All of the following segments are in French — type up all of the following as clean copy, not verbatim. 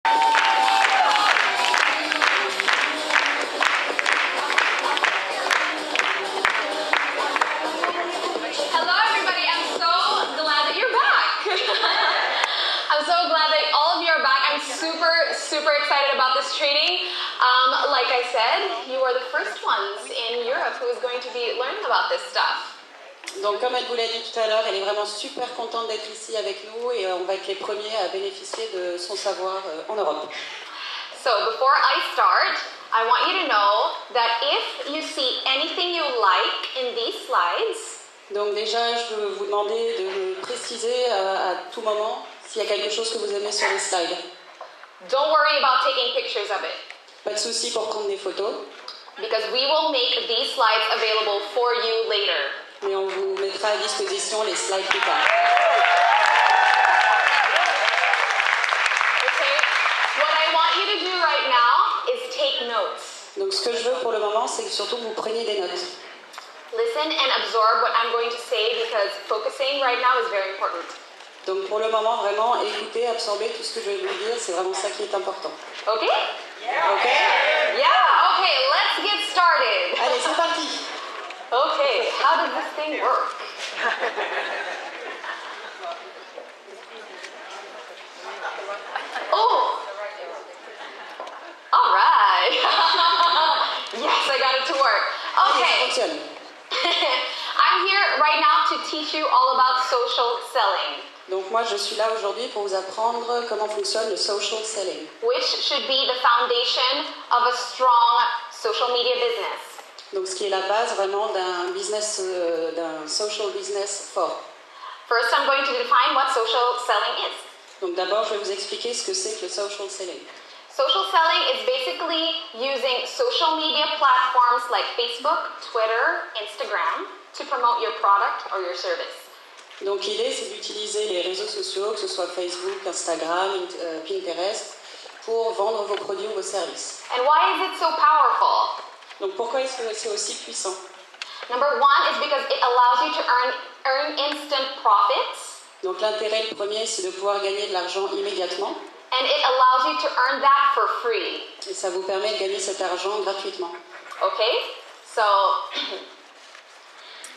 Hello everybody, I'm so glad that you're back. I'm so glad that all of you are back. I'm super excited about this training. Like I said, you are the first ones in Europe who is going to be learning about this stuff. Donc comme elle vous l'a dit tout à l'heure, elle est vraiment super contente d'être ici avec nous et on va être les premiers à bénéficier de son savoir en Europe. So before I start, I want you to know that if you see anything you like in these slides, donc déjà, je veux vous demander de me préciser à tout moment s'il y a quelque chose que vous aimez sur les slides. don't worry about taking pictures of it, Pas de souci pour prendre des photos, because we will make these slides available for you later. mais on vous mettra à disposition les slides plus tard. Okay? What I want you to do right now is take notes. Donc ce que je veux pour le moment, c'est que surtout vous preniez des notes. Listen and absorb what I'm going to say because focusing right now is very important. Donc pour le moment, vraiment, écoutez, absorbez tout ce que je vais vous dire, c'est vraiment ça qui est important. Okay? Ok? Yeah, okay, let's get started. Allez, c'est parti! Okay, how does this thing work? Oh! All right. Yes, I got it to work. Allez, ça Okay. fonctionne. I'm here right now to teach you all about social selling, Donc moi, je suis là aujourd'hui pour vous apprendre comment fonctionne le social selling. which should be the foundation of a strong social media business. Donc ce qui est la base vraiment d'un business, d'un social business fort. First, I'm going to define what social selling is. Donc d'abord, je vais vous expliquer ce que c'est que le social selling. Social selling is basically using social media platforms like Facebook, Twitter, Instagram to promote your product or your service. Donc l'idée, c'est d'utiliser les réseaux sociaux, que ce soit Facebook, Instagram, Pinterest, pour vendre vos produits ou vos services. And why is it so powerful? Donc pourquoi est-ce que c'est aussi puissant? Number one is because it allows you to earn instant profits, Donc l'intérêt le premier, c'est de pouvoir gagner de l'argent immédiatement and it allows you to earn that for free. et ça vous permet de gagner cet argent gratuitement. Okay? So,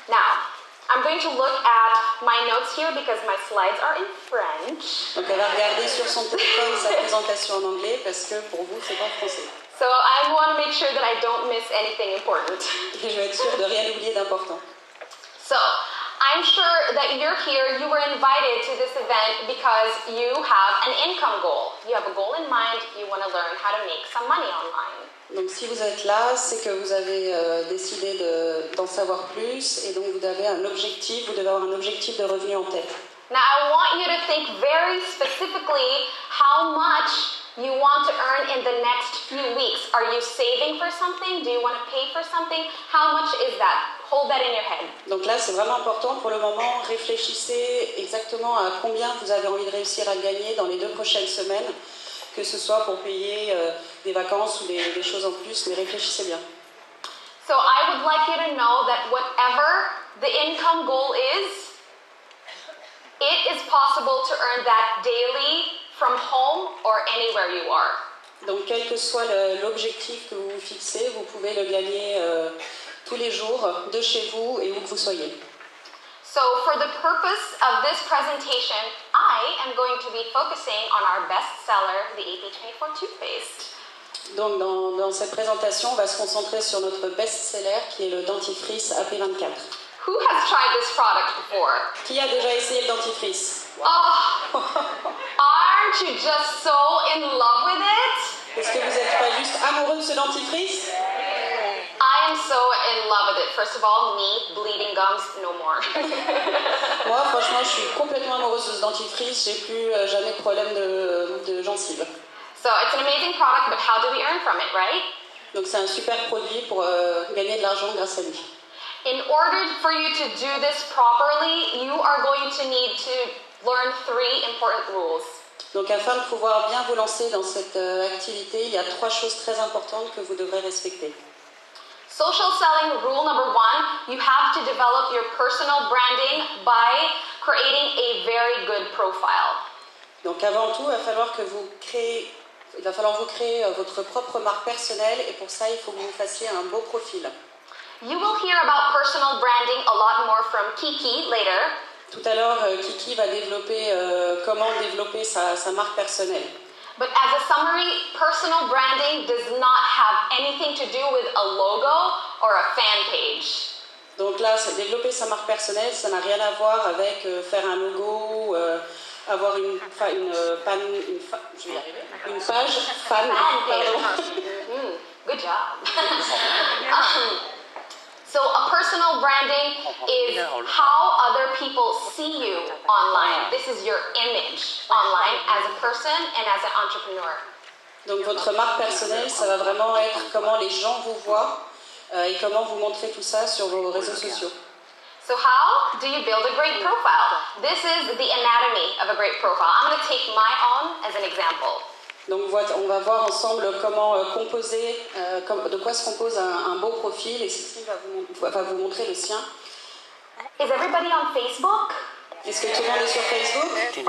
now, I'm going to look at my notes here because my slides are in French. Donc elle va regarder sur son téléphone sa présentation en anglais parce que pour vous, c'est pas français. So I want to make sure that I don't miss anything important. Et je vais être sûre de rien oublier d'important. So, I'm sure that you're here, you were invited to this event because you have an income goal. You have a goal in mind, you want to learn how to make some money online. Donc si vous êtes là, c'est que vous avez décidé d'en savoir plus et donc vous avez un objectif, vous devez avoir un objectif de revenu en tête. Now, I want you to think very specifically how much you want to earn in the next few weeks. Are you saving for something? Do you want to pay for something? How much is that? Hold that in your head. Donc là, c'est vraiment important pour le moment. Réfléchissez exactement à combien vous avez envie de réussir à gagner dans les 2 prochaines semaines, que ce soit pour payer des vacances ou des choses en plus, mais réfléchissez bien. So I would like you to know that whatever the income goal is, it is possible to earn that daily from home or anywhere you are. Donc quel que soit l'objectif que vous vous fixez, vous pouvez le gagner tous les jours, de chez vous et où que vous soyez. So for the purpose of this presentation, I am going to be focusing on our best seller, the AP24 toothpaste. Donc dans cette présentation, on va se concentrer sur notre best-seller qui est le dentifrice AP24. Who has tried this product before? Qui a déjà essayé le dentifrice? Oh, aren't you just so in love with it? Est-ce que vous n'êtes pas juste amoureux de ce dentifrice? I am so in love with it. First of all, me, bleeding gums, no more. Moi, franchement, je suis complètement amoureuse de ce dentifrice. J'ai plus jamais de problème de gencives. So it's an amazing product, but how do we earn from it, right? Donc c'est un super produit pour gagner de l'argent grâce à lui. In order for you to do this properly, you are going to need to learn 3 important rules. Donc afin de pouvoir bien vous lancer dans cette activité, il y a 3 choses très importantes que vous devrez respecter. Social selling rule number 1, you have to develop your personal branding by creating a very good profile. Donc avant tout, il va falloir que vous créez il va falloir vous créer votre propre marque personnelle et pour ça, il faut que vous fassiez un beau profil. You will hear about personal branding a lot more from Kiki later. Tout à l'heure, Kiki va développer comment développer sa marque personnelle. But as a summary, personal branding does not have anything to do with a logo or a fan page. Donc là, développer sa marque personnelle, ça n'a rien à voir avec faire un logo, avoir une page fan. Good job. So a personal branding is how other people see you online. This is your image online as a person and as an entrepreneur. Donc votre marque personnelle, ça va vraiment être comment les gens vous voient et comment vous montrez tout ça sur vos réseaux sociaux. So how do you build a great profile? This is the anatomy of a great profile. I'm going to take my own as an example. Donc on va voir ensemble comment composer, de quoi se compose un beau profil et Cécile va vous montrer le sien. Is everybody on Facebook? Est-ce que tout le monde est sur Facebook? Okay,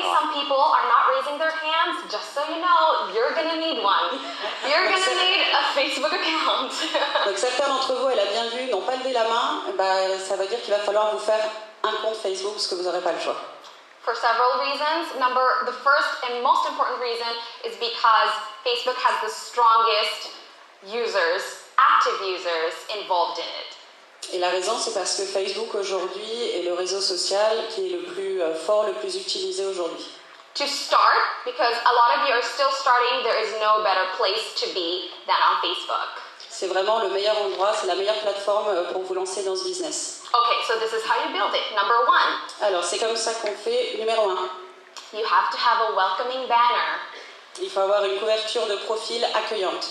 some people are not raising their hands. Just so you know, you're going to need one. You're going to need a Facebook account. Donc certains d'entre vous, elle a bien vu, n'ont pas levé la main. Ça veut dire qu'il va falloir vous faire un compte Facebook parce que vous n'aurez pas le choix. For several reasons. The first and most important reason is because Facebook has the strongest users, active users involved in it. Et la raison, c'est parce que Facebook aujourd'hui est le réseau social qui est le plus fort, le plus utilisé aujourd'hui. To start, because a lot of you are still starting, there is no better place to be than on Facebook. C'est vraiment le meilleur endroit, c'est la meilleure plateforme pour vous lancer dans ce business. Okay, so this is how you build it. Number one. Alors, c'est comme ça qu'on fait. Numéro 1. You have to have a welcoming banner. Il faut avoir une couverture de profil accueillante.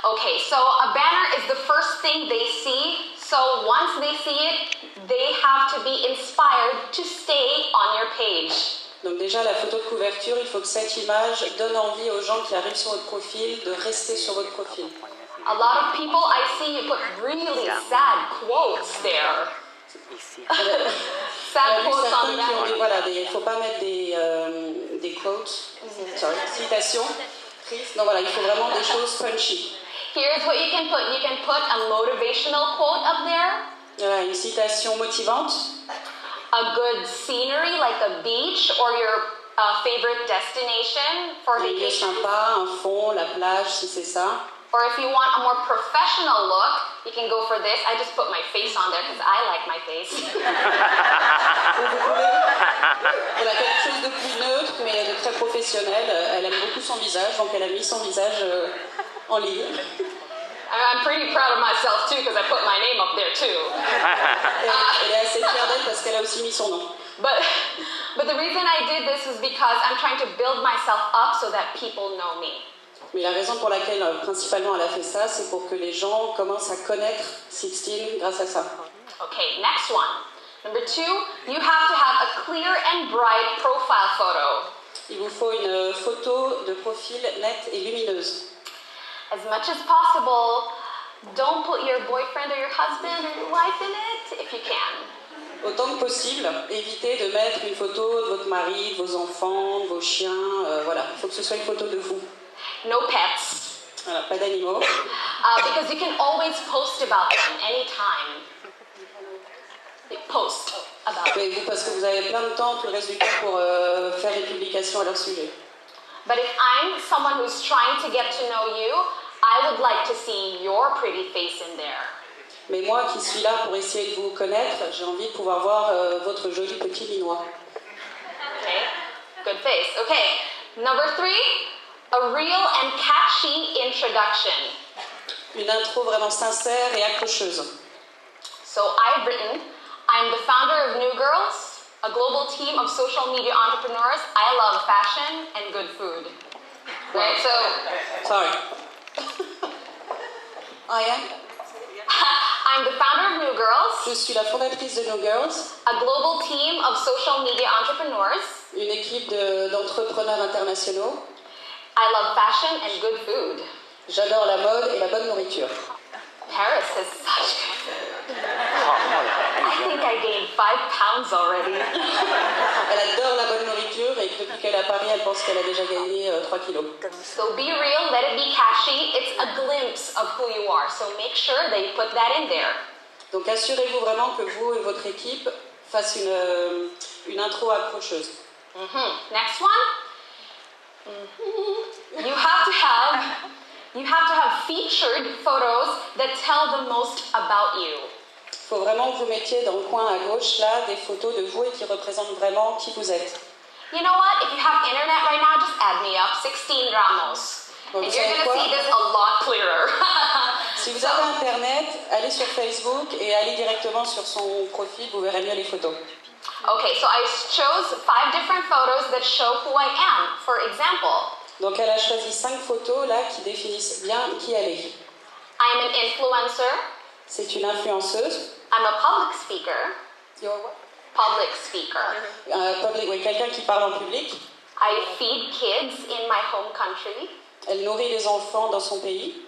Okay, so a banner is the first thing they see. So once they see it, they have to be inspired to stay on your page. Donc déjà, la photo de couverture, il faut que cette image donne envie aux gens qui arrivent sur votre profil de rester sur votre profil. A lot of people I see you put really sad quotes there. Sad quotes on the banner. Voilà, il ne faut pas mettre des quotes, citations. Non, voilà, il faut vraiment des choses punchy. Here's what you can put. You can put a motivational quote up there. Voilà, une citation motivante. A good scenery like a beach or your favorite destination for Un lieu vacation. sympa, un fond, la plage, si c'est ça. Or if you want a more professional look, you can go for this. I just put my face on there because I like my face. Voilà, quelque chose de plus neutre, mais de très professionnel. Elle aime beaucoup son visage, donc elle a mis son visage en ligne. I'm pretty proud of myself too because I put my name up there too. Elle est assez fière d'elle parce qu'elle a aussi mis son nom. But the reason I did this is because I'm trying to build myself up so that people know me. Mais la raison pour laquelle, principalement, elle a fait ça, c'est pour que les gens commencent à connaître Sixteen grâce à ça. Okay, next one. Number 2, you have to have a clear and bright profile photo. Il vous faut une photo de profil nette et lumineuse. As much as possible, don't put your boyfriend or your husband or your wife in it if you can. Autant que possible, évitez de mettre une photo de votre mari, de vos enfants, de vos chiens. Voilà, il faut que ce soit une photo de vous. No pets. Voilà, pas d'animaux. Because you can always post about them anytime. Post about them. Oui, parce que vous avez plein de temps tout le reste du temps pour faire des publications à leur sujet. But if I'm someone who's trying to get to know you, I would like to see your pretty face in there. Mais moi qui suis là pour essayer de vous connaître, j'ai envie de pouvoir voir votre joli petit minois. Okay, good face. Okay, number 3, a real and catchy introduction. Une intro vraiment sincère et accrocheuse. So I've written, I'm the founder of New Girls, a global team of social media entrepreneurs. I love fashion and good food. Right, so... Sorry. I am? I'm the founder of New Girls, Je suis la fondatrice de New Girls, a global team of social media entrepreneurs. une équipe d'entrepreneurs internationaux. I love fashion and good food. J'adore la mode et la bonne nourriture. Paris is such good food. I think I gained 5 pounds already. Elle adore la bonne nourriture et depuis qu'elle est à Paris, elle pense qu'elle a déjà gagné 3 kilos. So be real, let it be catchy. It's a glimpse of who you are. So make sure that you put that in there. Donc assurez-vous vraiment que vous et votre équipe fassent une intro accrocheuse. Next one. You have to have featured photos that tell the most about you. Il faut vraiment que vous mettiez dans le coin à gauche là des photos de vous et qui représentent vraiment qui vous êtes. You know what? If you have internet right now, just add me up, 16 Ramos. Bon, and you're going to see this a lot clearer. Si vous avez internet, allez sur Facebook et allez directement sur son profil, vous verrez mieux les photos. Okay, so I chose 5 different photos that show who I am. For example, donc elle a choisi 5 photos là qui définissent bien qui elle est. I'm an influencer. C'est une influenceuse. I'm a public speaker. You're what? Public speaker. Oui, quelqu'un qui parle en public. I feed kids in my home country. Elle nourrit les enfants dans son pays.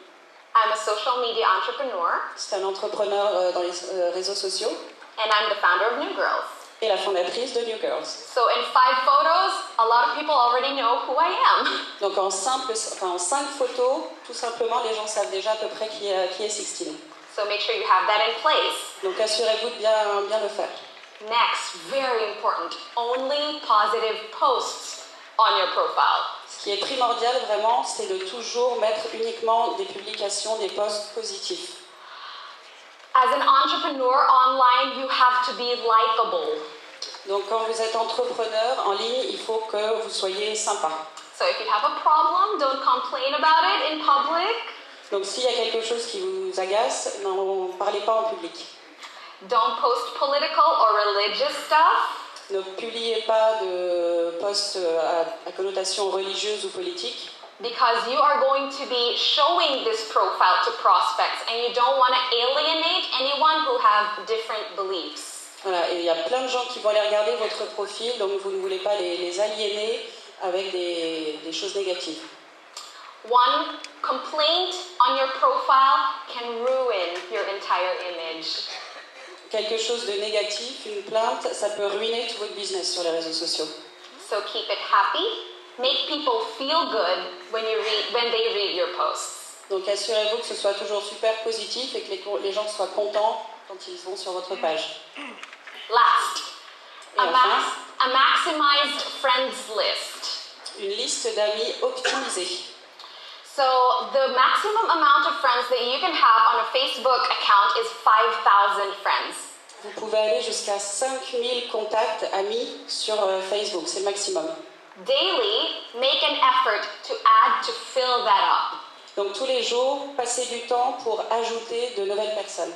I'm a social media entrepreneur. C'est un entrepreneur dans les réseaux sociaux. And I'm the founder of New Girls. Et la fondatrice de New Girls. So in 5 photos, a lot of people already know who I am. Donc en 5 photos, tout simplement, les gens savent déjà à peu près qui est Sixtine. So make sure you have that in place. Donc assurez-vous de bien le faire. Next, very important, only positive posts on your profile. Ce qui est primordial vraiment, c'est de toujours mettre uniquement des publications, des posts positifs. As an entrepreneur online, you have to be likable. Donc quand vous êtes entrepreneur en ligne, il faut que vous soyez sympa. So if you have a problem, don't complain about it in public. Donc s'il y a quelque chose qui vous agace, n'en parlez pas en public. Don't post political or religious stuff. Ne publiez pas de posts à connotation religieuse ou politique. Because you are going to be showing this profile to prospects and you don't want to alienate anyone who have different beliefs. Voilà, et il y a plein de gens qui vont aller regarder votre profil, donc vous ne voulez pas les aliéner avec des choses négatives. One complaint on your profile can ruin your entire image. Quelque chose de négatif, une plainte, ça peut ruiner tout votre business sur les réseaux sociaux. So keep it happy. Make people feel good when they read your posts. Donc assurez-vous que ce soit toujours super positif et que les gens soient contents quand ils vont sur votre page. Last, Et enfin, a maximized friends list. une liste d'amis optimisée. So the maximum amount of friends that you can have on a Facebook account is 5,000 friends. Vous pouvez aller jusqu'à 5000 contacts amis sur Facebook, c'est le maximum. Daily, make an effort to add to fill that up. Donc tous les jours, passez du temps pour ajouter de nouvelles personnes.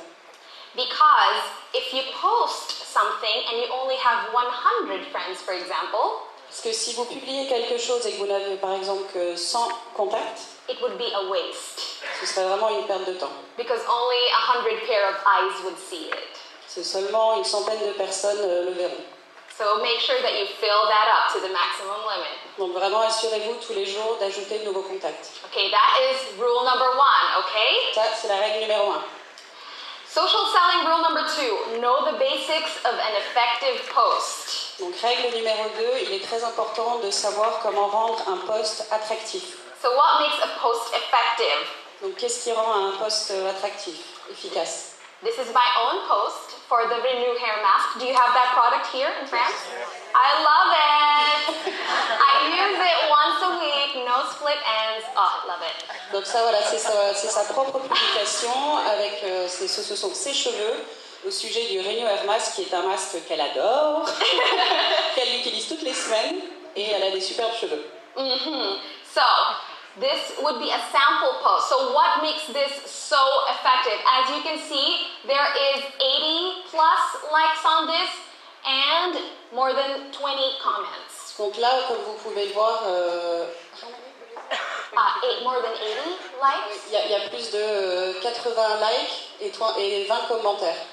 Because if you post something and you only have 100 friends, for example, Parce que si vous publiez quelque chose et que vous n'avez par exemple que 100 contacts, it would be a waste. ce serait vraiment une perte de temps. Because only 100 pair of eyes would see it. C'est seulement une centaine de personnes le verront. So make sure that you fill that up to the maximum limit. Donc vraiment assurez-vous tous les jours d'ajouter de nouveaux contacts. Okay, that is rule number 1, okay? Ça, c'est la règle numéro 1. Social selling rule number 2, know the basics of an effective post. Donc règle numéro 2, il est très important de savoir comment rendre un post attractif. So what makes a post effective? Donc qu'est-ce qui rend un post attractif, efficace? This is my own post for the Renew Hair Mask. Do you have that product here in France? I love it! I use it once a week, no split ends. Oh, love it. Donc ça voilà, c'est sa propre publication avec ce sont ses cheveux au sujet du Renew Hair Mask qui est un masque qu'elle adore, qu'elle utilise toutes les semaines et elle a des superbes cheveux. So, this would be a sample post. So what makes this so effective? As you can see, there is 80 plus likes on this and more than 20 comments. Donc là, comme vous pouvez le voir, More than 80 likes? il y a plus de 80 likes et 20 commentaires.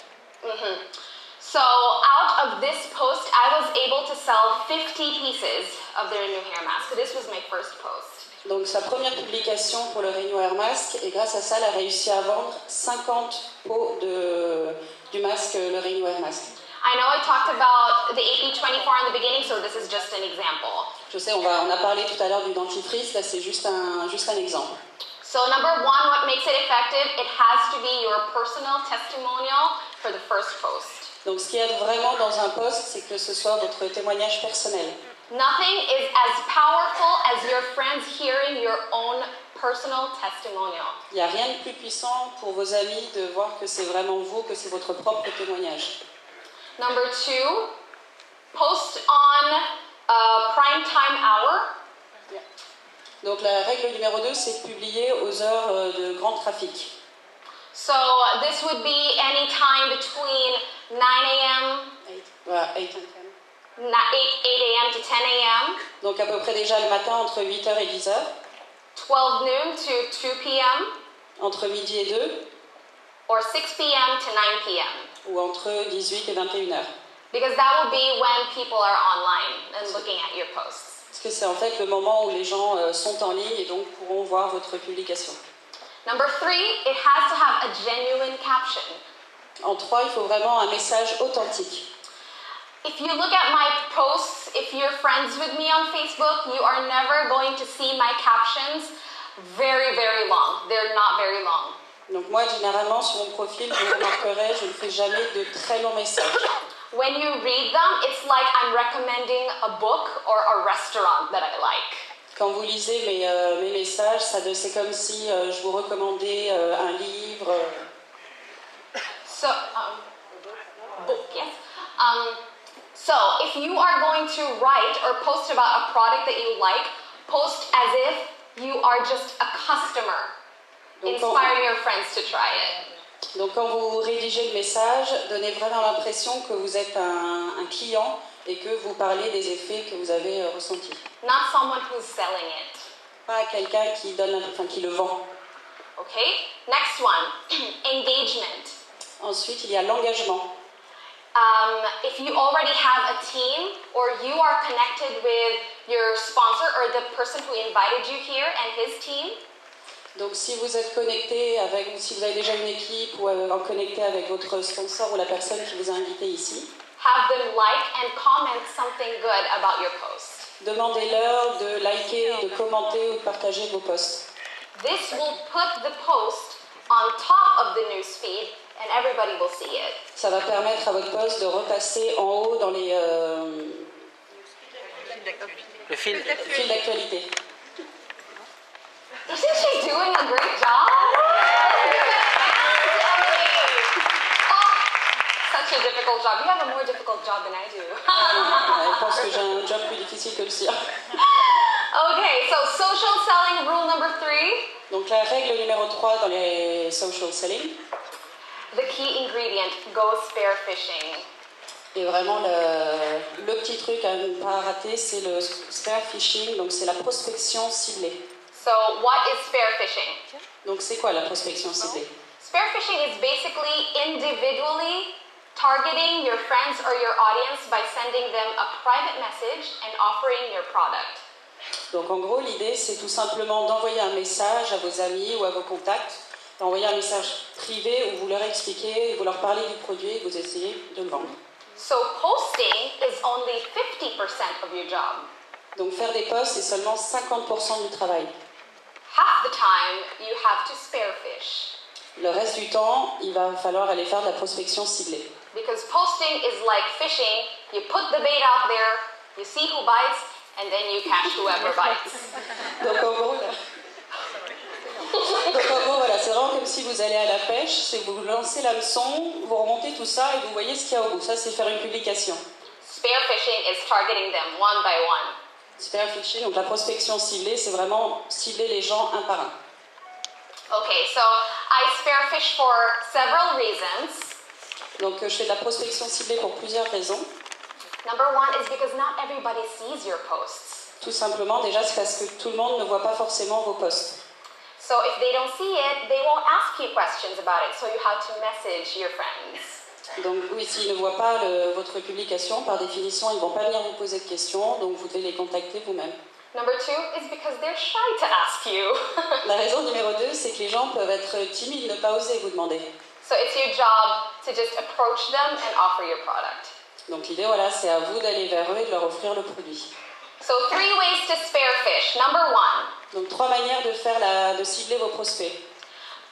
So out of this post, I was able to sell 50 pieces of the Renew Hair Mask. So this was my first post. Donc sa première publication pour le Réunion Air Mask, et grâce à ça, elle a réussi à vendre 50 pots du masque, le Réunion Air Mask. I know I talked about the AP24 in the beginning, so this is just an example. Je sais, on a parlé tout à l'heure du dentifrice, là c'est juste un exemple. So number one, what makes it effective? It has to be your personal testimonial for the first post. Donc ce qui aide vraiment dans un post, c'est que ce soit votre témoignage personnel. Nothing is as powerful as your friends hearing your own personal testimonial. Il n'y a rien de plus puissant pour vos amis de voir que c'est vraiment vous, que c'est votre propre témoignage. Number two, post on a prime time hour. Donc la règle numéro 2, c'est de publier aux heures de grand trafic. So this would be any time between 9 a.m. 8 8 a.m. to 10 a.m. Donc à peu près déjà le matin entre 8h et 10h. 12 noon to 2 p.m. Entre midi et 2. Or 6 p.m. to 9 p.m. Ou entre 18 et 21h. Because that will be when people are online and looking at your posts. Parce que c'est en fait le moment où les gens sont en ligne et donc pourront voir votre publication. Number three, it has to have a genuine caption. En 3, il faut vraiment un message authentique. If you look at my posts, if you're friends with me on Facebook, you are never going to see my captions very, very long. They're not very long. Donc moi, généralement, sur mon profil, vous remarquerez, je ne fais jamais de très longs messages. When you read them, it's like I'm recommending a book or a restaurant that I like. Quand vous lisez mes messages, c'est comme si je vous recommandais un livre. So, book, yes. So, if you are going to write or post about a product that you like, post as if you are just a customer, inspiring your friends to try it. Donc quand vous rédigez le message, donnez vraiment l'impression que vous êtes un client et que vous parlez des effets que vous avez ressentis. Not someone who's selling it. Pas quelqu'un qui qui le vend. Okay. Next one, engagement. Ensuite, il y a l'engagement. If you already have a team or you are connected with your sponsor or the person who invited you here and his team. Donc si vous êtes connecté avec, ou si vous avez déjà une équipe ou connecté avec votre sponsor ou la personne qui vous a invité ici, have them like and comment something good about your post. Demandez-leur de liker, de commenter ou de partager vos posts. This will put the post on top of the newsfeed and everybody will see it. Ça va permettre à votre post de repasser en haut dans les le fil d'actualité. Isn't she doing a great job? Such a difficult job. You have a more difficult job than I do. Je pense que j'ai un job plus difficile que le sien. Okay, so social selling rule number 3. Donc la règle numéro 3 dans les social selling. The key ingredient, go spear fishing. Et vraiment le petit truc à ne pas rater, c'est le spear phishing, donc c'est la prospection ciblée. So what is spear fishing? Donc c'est quoi la prospection ciblée? Spear fishing is basically individually targeting your friends or your audience by sending them a private message and offering your product. Donc en gros, l'idée, c'est tout simplement d'envoyer un message à vos amis ou à vos contacts, d'envoyer un message privé où vous leur expliquez, vous leur parlez du produit et vous essayez de le vendre. So posting is only 50% of your job. Donc faire des posts, c'est seulement 50% du travail. Half the time, you have to spear fish. Le reste du temps, il va falloir aller faire de la prospection ciblée. Because posting is like fishing. You put the bait out there, you see who bites, and then you catch whoever bites. Donc en gros, voilà, c'est vraiment comme si vous allez à la pêche, c'est vous lancez l'hameçon, vous remontez tout ça et vous voyez ce qu'il y a au bout. Ça, c'est faire une publication. Spear fishing is targeting them one by one. Spear fishing, donc la prospection ciblée, c'est vraiment cibler les gens un par un. Okay, so I spear fish for several reasons. Donc je fais de la prospection ciblée pour plusieurs raisons. Number one is because not everybody sees your posts. Tout simplement, déjà, c'est parce que tout le monde ne voit pas forcément vos posts. So if they don't see it, they won't ask you questions about it. So you have to message your friends. Donc oui, s'ils ne voient pas votre publication, par définition, ils ne vont pas venir vous poser de questions, donc vous devez les contacter vous-même. Number 2 is because they're shy to ask you. La raison numéro 2, c'est que les gens peuvent être timides, ne pas oser vous demander. So it's your job to just approach them and offer your product. Donc l'idée, voilà, c'est à vous d'aller vers eux et de leur offrir le produit. So 3 ways to spare fish. Number 1, Donc 3 manières de cibler vos prospects.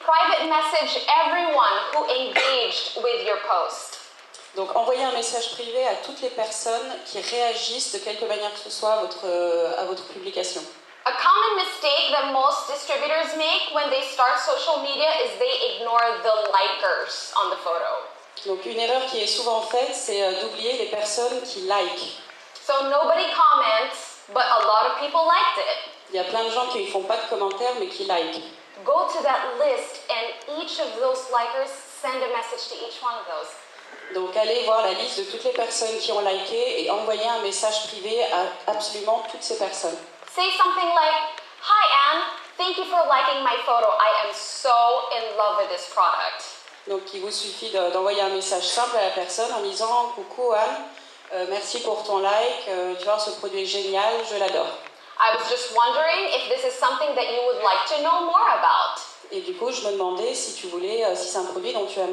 private message everyone who engaged with your post. Donc envoyez un message privé à toutes les personnes qui réagissent de quelque manière que ce soit à votre publication. A common mistake that most distributors make when they start social media is they ignore the likers on the photo. Donc une erreur qui est souvent faite, c'est d'oublier les personnes qui like. So nobody comments, but a lot of people liked it. Il y a plein de gens qui ne font pas de commentaires mais qui like. Go to that list and each of those likers send a message to each one of those. Donc allez voir la liste de toutes les personnes qui ont liké et envoyez un message privé à absolument toutes ces personnes. Say something like, "Hi Anne, thank you for liking my photo. I am so in love with this product." Donc il vous suffit d'envoyer un message simple à la personne en disant « Coucou Anne, merci pour ton like, tu vois ce produit est génial, je l'adore. » I was just wondering if this is something that you would like to know more about. Et du coup je me demandais si tu voulais, si c'est un produit dont tu as